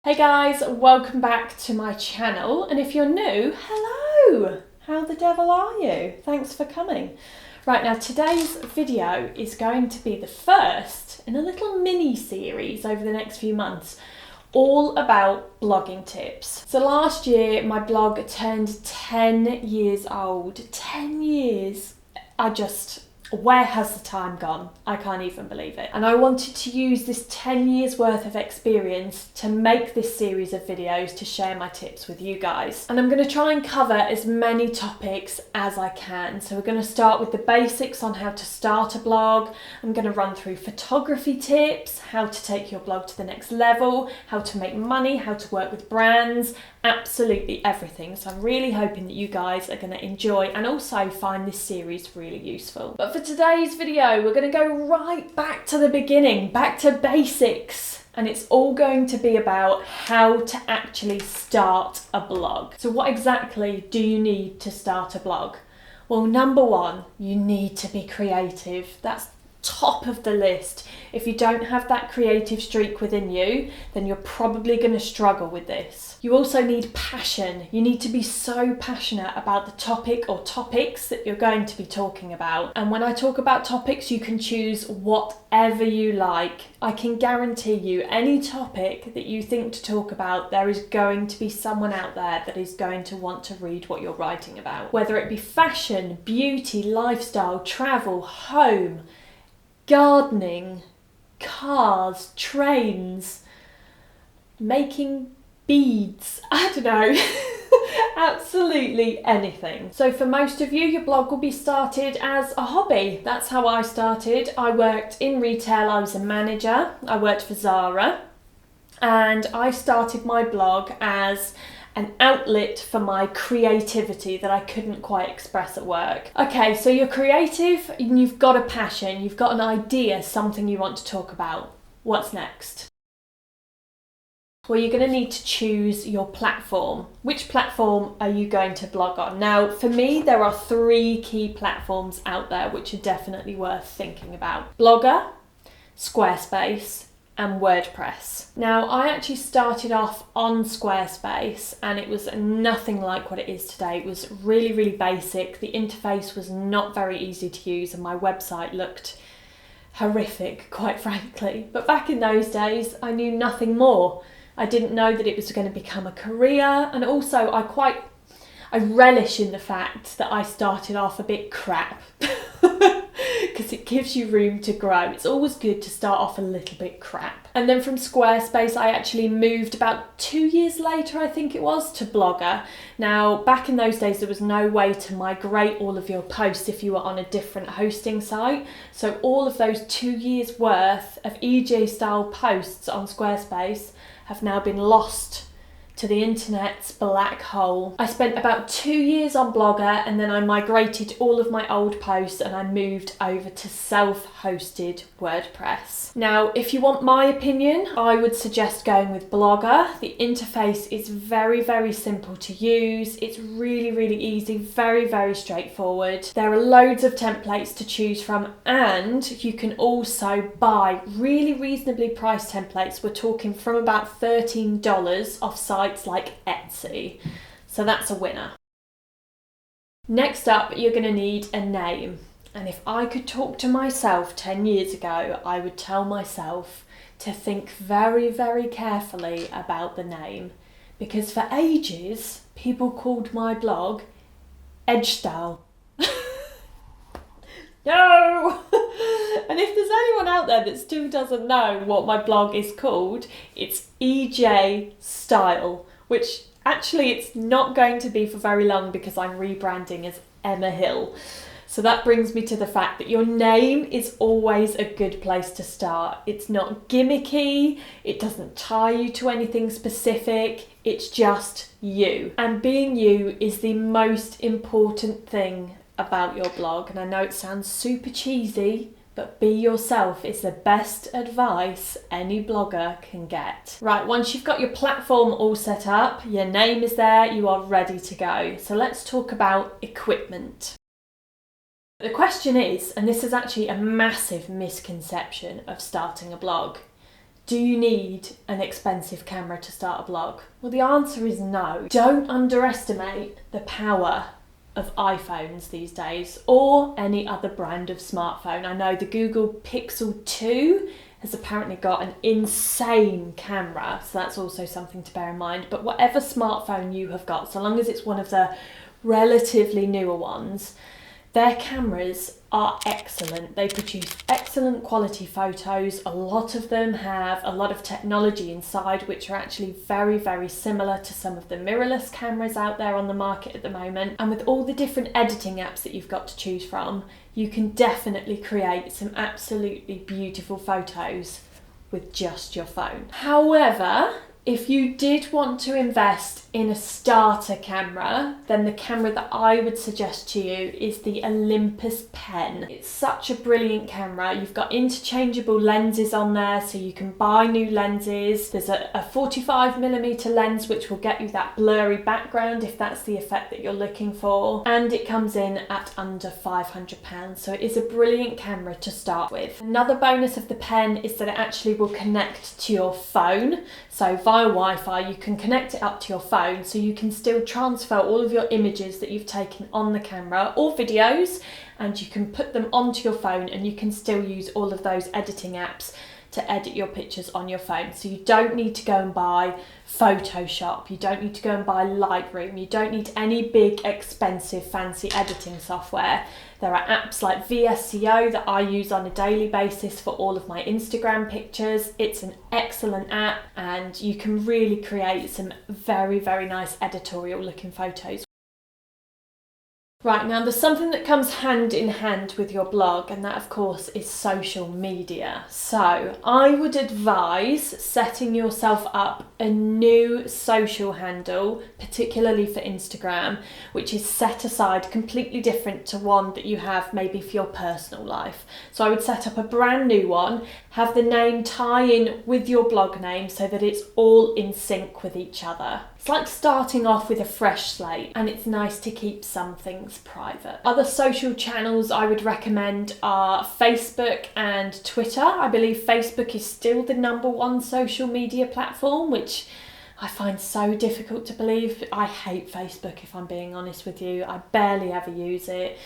Hey guys, welcome back to my channel, and if you're new, hello! How the devil are you? Thanks for coming. Right, now today's video is going to be the first in a little mini series over the next few months, all about blogging tips. So last year my blog turned 10 years old. 10 years! Where has the time gone? I can't even believe it. And I wanted to use this 10 years worth of experience to make this series of videos to share my tips with you guys. And I'm going to try and cover as many topics as I can. So we're going to start with the basics on how to start a blog. I'm going to run through photography tips, how to take your blog to the next level, how to make money, how to work with brands, absolutely everything. So I'm really hoping that you guys are going to enjoy and also find this series really useful. But for today's video, we're going to go right back to the beginning, back to basics. And it's all going to be about how to actually start a blog. So what exactly do you need to start a blog? Well, number one, you need to be creative. That's top of the list. If you don't have that creative streak within you, then you're probably going to struggle with this. You also need passion. You need to be so passionate about the topic or topics that you're going to be talking about. And when I talk about topics, you can choose whatever you like. I can guarantee you any topic that you think to talk about, there is going to be someone out there that is going to want to read what you're writing about. Whether it be fashion, beauty, lifestyle, travel, home, gardening, cars, trains, making beads, I don't know, absolutely anything. So for most of you, your blog will be started as a hobby. That's how I started. I worked in retail, I was a manager, I worked for Zara, and I started my blog as an outlet for my creativity that I couldn't quite express at work. Okay, so you're creative and you've got a passion, you've got an idea, something you want to talk about. What's next? Well, you're going to need to choose your platform. Which platform are you going to blog on? Now, for me, there are 3 key platforms out there which are definitely worth thinking about. Blogger, Squarespace, and WordPress. Now, I actually started off on Squarespace and it was nothing like what it is today. It was really, really basic. The interface was not very easy to use and my website looked horrific, quite frankly. But back in those days, I knew nothing more. I didn't know that it was going to become a career, and also I relish in the fact that I started off a bit crap because it gives you room to grow. It's always good to start off a little bit crap. And then from Squarespace, I actually moved about 2 years later, I think it was, to Blogger. Now, back in those days, there was no way to migrate all of your posts if you were on a different hosting site. So all of those 2 years worth of EJ style posts on Squarespace have now been lost to the internet's black hole. I spent about 2 years on Blogger and then I migrated all of my old posts and I moved over to self-hosted WordPress. Now, if you want my opinion, I would suggest going with Blogger. The interface is very, very simple to use. It's really, really easy, very, very straightforward. There are loads of templates to choose from and you can also buy really reasonably priced templates. We're talking from about $13 off sites like Etsy. So that's a winner. Next up, you're going to need a name. And if I could talk to myself 10 years ago, I would tell myself to think very, very carefully about the name. Because for ages, people called my blog Edge Style. No! And if there's anyone out there that still doesn't know what my blog is called, it's EJ Style, which actually it's not going to be for very long because I'm rebranding as Emma Hill. So that brings me to the fact that your name is always a good place to start. It's not gimmicky, it doesn't tie you to anything specific, it's just you. And being you is the most important thing about your blog. And I know it sounds super cheesy, but be yourself is the best advice any blogger can get. Right, once you've got your platform all set up, your name is there, you are ready to go. So let's talk about equipment. The question is, and this is actually a massive misconception of starting a blog, Do you need an expensive camera to start a blog? Well, the answer is no. Don't underestimate the power of iPhones these days, or any other brand of smartphone. I know the Google Pixel 2 has apparently got an insane camera, so that's also something to bear in mind. But whatever smartphone you have got, so long as it's one of the relatively newer ones, their cameras are excellent. They produce excellent quality photos. A lot of them have a lot of technology inside which are actually very, very similar to some of the mirrorless cameras out there on the market at the moment. And with all the different editing apps that you've got to choose from, you can definitely create some absolutely beautiful photos with just your phone. However, if you did want to invest in a starter camera, then the camera that I would suggest to you is the Olympus Pen. It's such a brilliant camera. You've got interchangeable lenses on there, so you can buy new lenses. There's a 45mm lens which will get you that blurry background if that's the effect that you're looking for, and it comes in at under £500, so it is a brilliant camera to start with. Another bonus of the Pen is that it actually will connect to your phone, so via Wi-Fi you can connect it up to your phone, so you can still transfer all of your images that you've taken on the camera or videos, and you can put them onto your phone, and you can still use all of those editing apps to edit your pictures on your phone. So you don't need to go and buy Photoshop, you don't need to go and buy Lightroom, you don't need any big expensive fancy editing software. There are apps like VSCO that I use on a daily basis for all of my Instagram pictures. It's an excellent app, and you can really create some very, very nice editorial looking photos. Right, now there's something that comes hand in hand with your blog, and that of course is social media. So I would advise setting yourself up a new social handle, particularly for Instagram, which is set aside completely different to one that you have maybe for your personal life. So I would set up a brand new one, have the name tie in with your blog name so that it's all in sync with each other. It's like starting off with a fresh slate, and it's nice to keep some things private. Other social channels I would recommend are Facebook and Twitter. I believe Facebook is still the #1 social media platform, which I find so difficult to believe. I hate Facebook, if I'm being honest with you. I barely ever use it.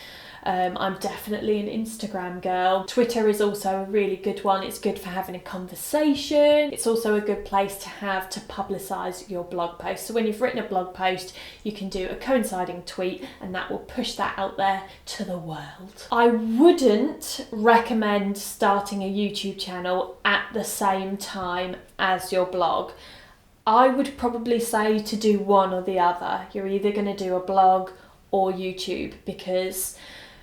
I'm definitely an Instagram girl. Twitter is also a really good one. It's good for having a conversation. It's also a good place to have to publicise your blog post. So when you've written a blog post, you can do a coinciding tweet, and that will push that out there to the world. I wouldn't recommend starting a YouTube channel at the same time as your blog. I would probably say to do one or the other. You're either going to do a blog or YouTube, because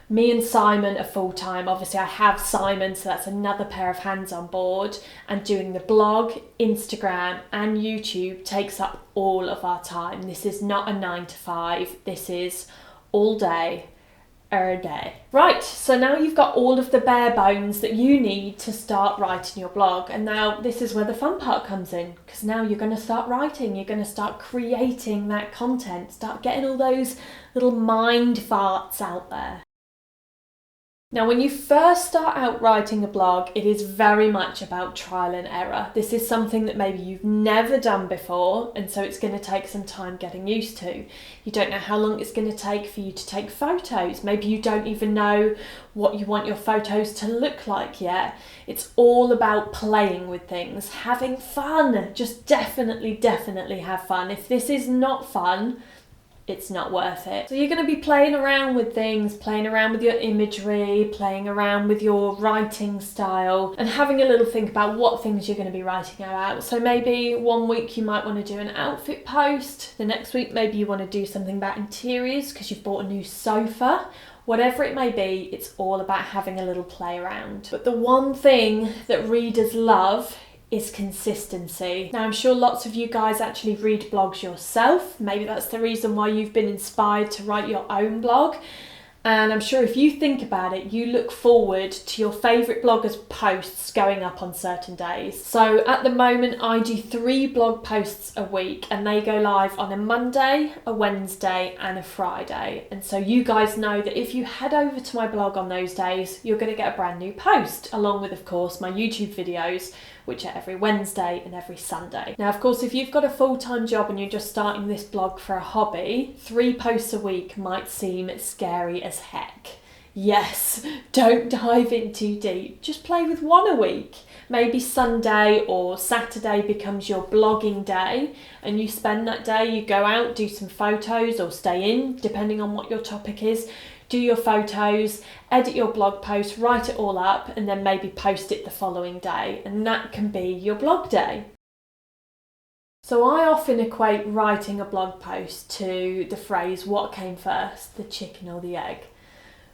me and Simon are full-time. Obviously I have Simon, so that's another pair of hands on board, and doing the blog, Instagram and YouTube takes up all of our time. This is not a 9 to 5, this is all day, every day. Right, so now you've got all of the bare bones that you need to start writing your blog, and now this is where the fun part comes in, because now you're going to start writing, you're going to start creating that content, start getting all those little mind farts out there. Now, when you first start out writing a blog, it is very much about trial and error. This is something that maybe you've never done before, and so it's going to take some time getting used to. You don't know how long it's going to take for you to take photos. Maybe you don't even know what you want your photos to look like yet. It's all about playing with things, having fun. Just definitely have fun. If this is not fun, it's not worth it. So you're going to be playing around with things, playing around with your imagery, playing around with your writing style, and having a little think about what things you're going to be writing about. So maybe one week you might want to do an outfit post, the next week maybe you want to do something about interiors because you've bought a new sofa. Whatever it may be, it's all about having a little play around. But the one thing that readers love is consistency. Now, I'm sure lots of you guys actually read blogs yourself. Maybe that's the reason why you've been inspired to write your own blog. And I'm sure if you think about it, you look forward to your favourite bloggers' posts going up on certain days. So at the moment, I do 3 blog posts a week, and they go live on a Monday, a Wednesday and a Friday. And so you guys know that if you head over to my blog on those days, you're going to get a brand new post, along with, of course, my YouTube videos, which are every Wednesday and every Sunday. Now, of course, if you've got a full-time job and you're just starting this blog for a hobby, 3 posts a week might seem scary as heck. Yes, don't dive in too deep. Just play with 1 a week. Maybe Sunday or Saturday becomes your blogging day, and you spend that day, you go out, do some photos, or stay in, depending on what your topic is. Do your photos, edit your blog post, write it all up, and then maybe post it the following day. And that can be your blog day. So I often equate writing a blog post to the phrase, what came first, the chicken or the egg?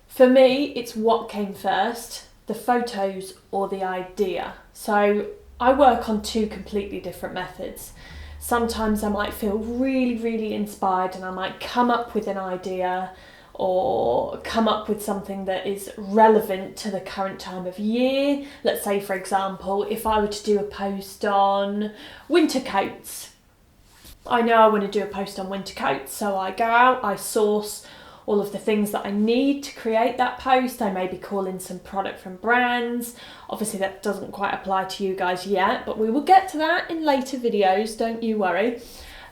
For me, it's what came first, the photos or the idea. So I work on 2 completely different methods. Sometimes I might feel really inspired and I might come up with an idea or come up with something that is relevant to the current time of year. Let's say, for example, if I were to do a post on winter coats. I know I want to do a post on winter coats, so I go out, I source all of the things that I need to create that post. I maybe call in some product from brands. Obviously that doesn't quite apply to you guys yet, but we will get to that in later videos, don't you worry.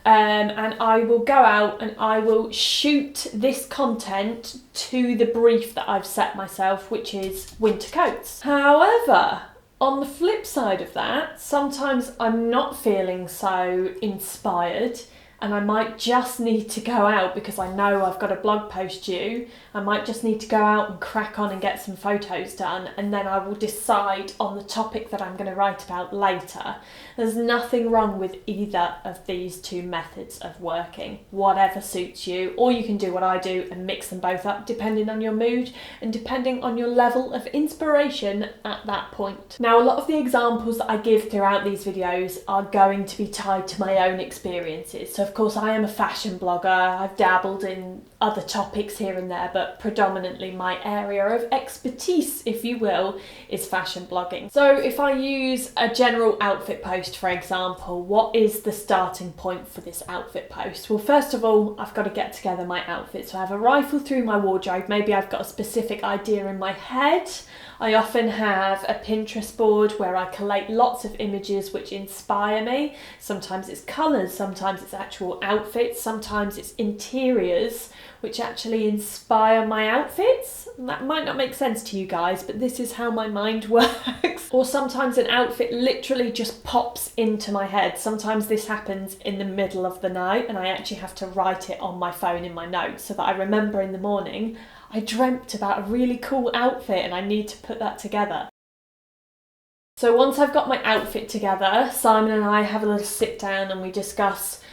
And I will go out and I will shoot this content to the brief that I've set myself, which is winter coats. However, on the flip side of that, sometimes I'm not feeling so inspired and I might just need to go out because I know I've got a blog post due. I might just need to go out and crack on and get some photos done, and then I will decide on the topic that I'm going to write about later. There's nothing wrong with either of these 2 methods of working, whatever suits you, or you can do what I do and mix them both up depending on your mood and depending on your level of inspiration at that point. Now, a lot of the examples that I give throughout these videos are going to be tied to my own experiences. So of course I am a fashion blogger, I've dabbled in other topics here and there, but predominantly my area of expertise, if you will, is fashion blogging. So if I use a general outfit post, for example, what is the starting point for this outfit post? Well, first of all, I've got to get together my outfit. So I have a rifle through my wardrobe. Maybe I've got a specific idea in my head. I often have a Pinterest board where I collate lots of images which inspire me. Sometimes it's colours, sometimes it's actual outfits, sometimes it's interiors which actually inspire my outfits. That might not make sense to you guys, but this is how my mind works. Or sometimes an outfit literally just pops into my head. Sometimes this happens in the middle of the night and I actually have to write it on my phone in my notes so that I remember in the morning I dreamt about a really cool outfit and I need to put that together. So once I've got my outfit together, Simon and I have a little sit down and we discuss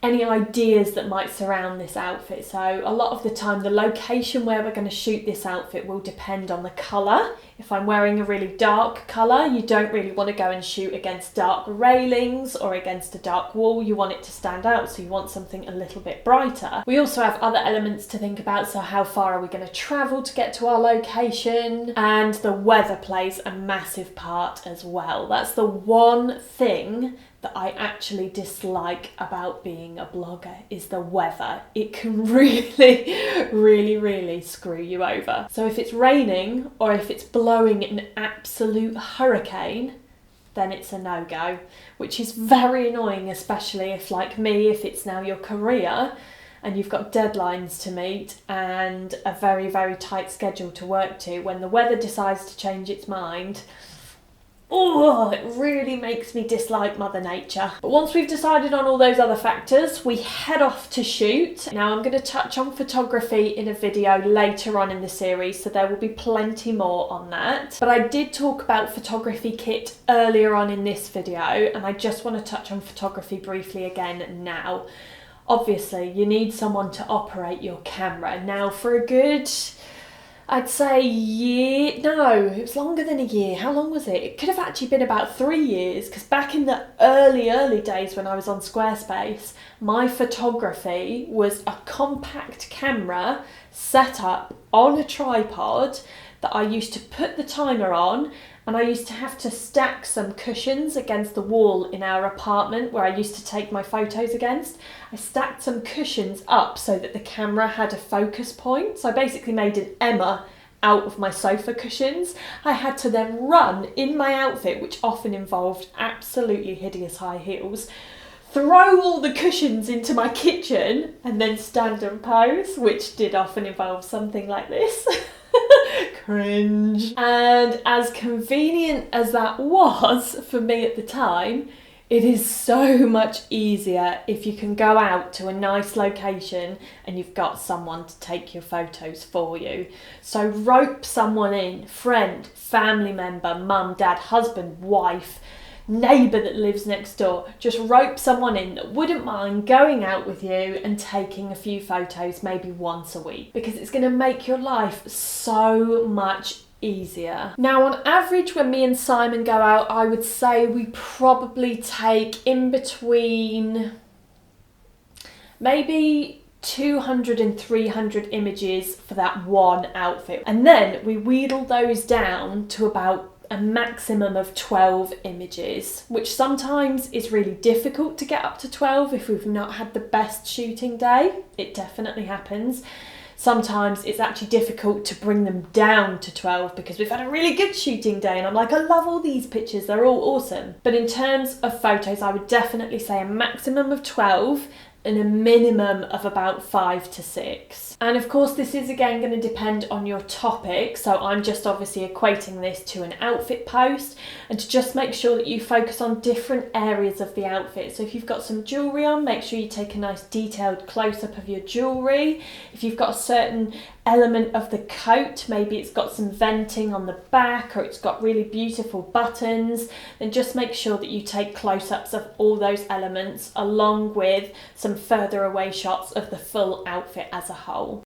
any ideas that might surround this outfit. So a lot of the time the location where we're going to shoot this outfit will depend on the colour. If I'm wearing a really dark colour, you don't really want to go and shoot against dark railings or against a dark wall. You want it to stand out, so you want something a little bit brighter. We also have other elements to think about, so how far are we going to travel to get to our location? And the weather plays a massive part as well. That's the one thing that I actually dislike about being a blogger is the weather. It can really screw you over. So if it's raining or if it's blowing an absolute hurricane, then it's a no-go, which is very annoying, especially if, like me, if it's now your career and you've got deadlines to meet and a very tight schedule to work to. When the weather decides to change its mind, oh, it really makes me dislike Mother Nature. But once we've decided on all those other factors, we head off to shoot. Now I'm going to touch on photography in a video later on in the series, so there will be plenty more on that. But I did talk about photography kit earlier on in this video, and I just want to touch on photography briefly again now. Obviously, you need someone to operate your camera. Now for a good, I'd say year, no, it was longer than a year. How long was it? It could have actually been about 3 years, because back in the early days when I was on Squarespace, my photography was a compact camera set up on a tripod that I used to put the timer on, and I used to have to stack some cushions against the wall in our apartment where I used to take my photos against. I stacked some cushions up so that the camera had a focus point. So I basically made an Emma out of my sofa cushions. I had to then run in my outfit, which often involved absolutely hideous high heels, throw all the cushions into my kitchen and then stand and pose, which did often involve something like this. Cringe. And as convenient as that was for me at the time, it is so much easier if you can go out to a nice location and you've got someone to take your photos for you. So rope someone in, friend, family member, mum, dad, husband, wife, neighbour that lives next door. Just rope someone in that wouldn't mind going out with you and taking a few photos maybe once a week, because it's going to make your life so much easier. Now, on average, when me and Simon go out, I would say we probably take in between maybe 200 and 300 images for that one outfit, and then we wheedle those down to about a maximum of 12 images, which sometimes is really difficult to get up to 12 if we've not had the best shooting day. It definitely happens. Sometimes it's actually difficult to bring them down to 12 because we've had a really good shooting day and I'm like, I love all these pictures, they're all awesome. But in terms of photos, I would definitely say a maximum of 12 and a minimum of about 5 to 6. And of course, this is again going to depend on your topic. So I'm just obviously equating this to an outfit post, and to just make sure that you focus on different areas of the outfit. So if you've got some jewellery on, make sure you take a nice detailed close-up of your jewellery. If you've got a certain element of the coat, maybe it's got some venting on the back or it's got really beautiful buttons, then just make sure that you take close-ups of all those elements along with some further away shots of the full outfit as a whole.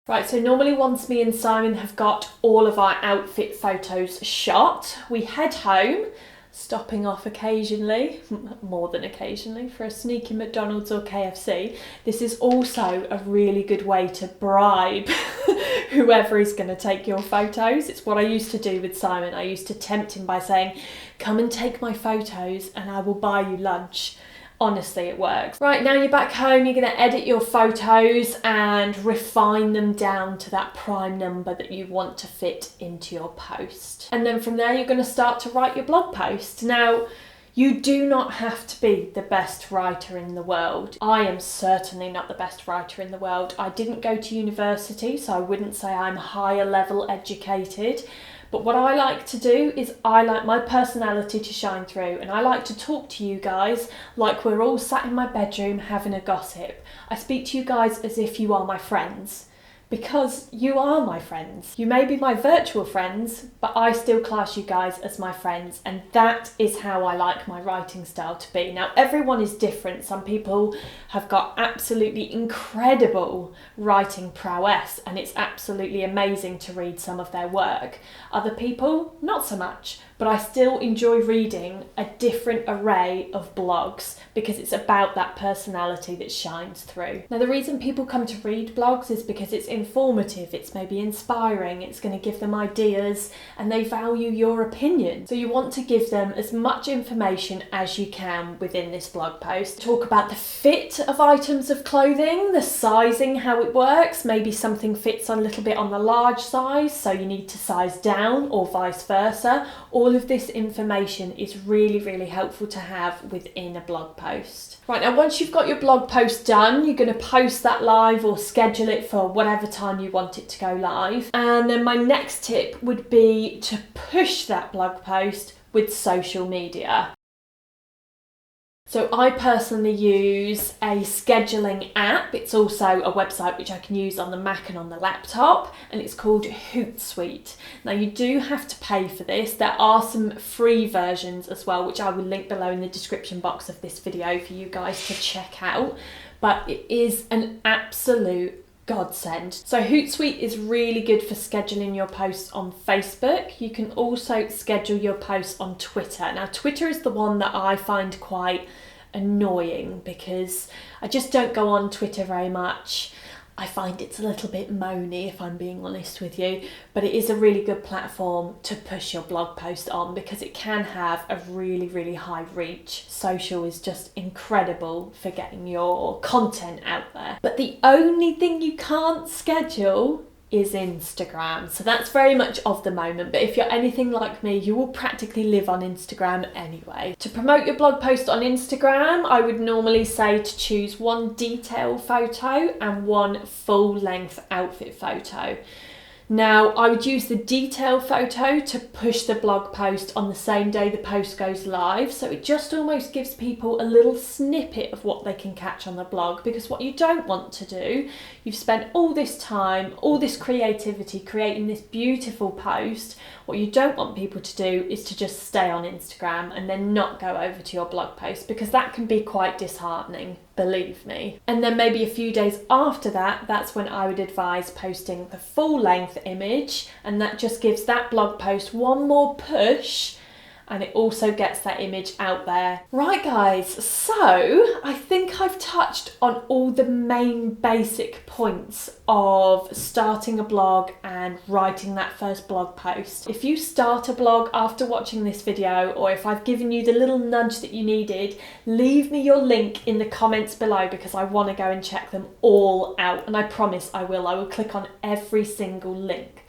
Right, so normally once me and Simon have got all of our outfit photos shot, we head home, stopping off occasionally, more than occasionally, for a sneaky McDonald's or KFC. This is also a really good way to bribe whoever is going to take your photos. It's what I used to do with Simon. I used to tempt him by saying, come and take my photos and I will buy you lunch. Honestly, it works. Right, now you're back home, you're going to edit your photos and refine them down to that prime number that you want to fit into your post. And then from there, you're going to start to write your blog post. Now, you do not have to be the best writer in the world. I am certainly not the best writer in the world. I didn't go to university, so I wouldn't say I'm higher level educated. But what I like to do is I like my personality to shine through, and I like to talk to you guys like we're all sat in my bedroom having a gossip. I speak to you guys as if you are my friends, because you are my friends. You may be my virtual friends, but I still class you guys as my friends, and that is how I like my writing style to be. Now, everyone is different. Some people have got absolutely incredible writing prowess, and it's absolutely amazing to read some of their work. Other people, not so much, but I still enjoy reading a different array of blogs because it's about that personality that shines through. Now, the reason people come to read blogs is because it's informative, it's maybe inspiring, it's going to give them ideas, and they value your opinion. So you want to give them as much information as you can within this blog post. Talk about the fit of items of clothing, the sizing, how it works. Maybe something fits a little bit on the large size, so you need to size down, or vice versa. All of this information is really, really helpful to have within a blog post. Right, now once you've got your blog post done, you're going to post that live or schedule it for whatever time you want it to go live. And then my next tip would be to push that blog post with social media. So I personally use a scheduling app. It's also a website which I can use on the Mac and on the laptop, and it's called Hootsuite. Now, you do have to pay for this. There are some free versions as well, which I will link below in the description box of this video for you guys to check out. But it is an absolute godsend. So Hootsuite is really good for scheduling your posts on Facebook. You can also schedule your posts on Twitter. Now, Twitter is the one that I find quite annoying because I just don't go on Twitter very much. I find it's a little bit moany, if I'm being honest with you, but it is a really good platform to push your blog post on because it can have a really, really high reach. Social is just incredible for getting your content out there. But the only thing you can't schedule is Instagram. So that's very much of the moment, but if you're anything like me, you will practically live on Instagram anyway. To promote your blog post on Instagram, I would normally say to choose one detail photo and one full-length outfit photo. Now, I would use the detail photo to push the blog post on the same day the post goes live, so it just almost gives people a little snippet of what they can catch on the blog, because what you don't want to do, you've spent all this time, all this creativity creating this beautiful post, what you don't want people to do is to just stay on Instagram and then not go over to your blog post, because that can be quite disheartening, believe me. And then maybe a few days after that, that's when I would advise posting the full length image, and that just gives that blog post one more push, and it also gets that image out there. Right guys, so I think I've touched on all the main basic points of starting a blog and writing that first blog post. If you start a blog after watching this video, or if I've given you the little nudge that you needed, leave me your link in the comments below, because I want to go and check them all out, and I promise I will. I will click on every single link.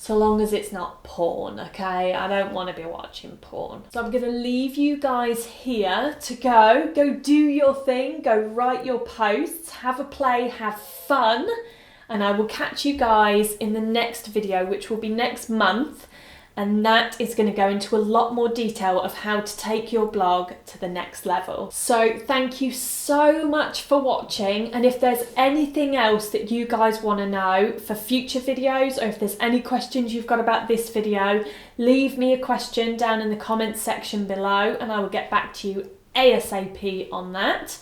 So long as it's not porn, okay? I don't want to be watching porn. So I'm going to leave you guys here to go do your thing, go write your posts, have a play, have fun, and I will catch you guys in the next video, which will be next month, and that is going to go into a lot more detail of how to take your blog to the next level. So thank you so much for watching, and if there's anything else that you guys want to know for future videos, or if there's any questions you've got about this video, leave me a question down in the comments section below and I will get back to you ASAP on that,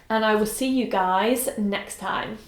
and I will see you guys next time.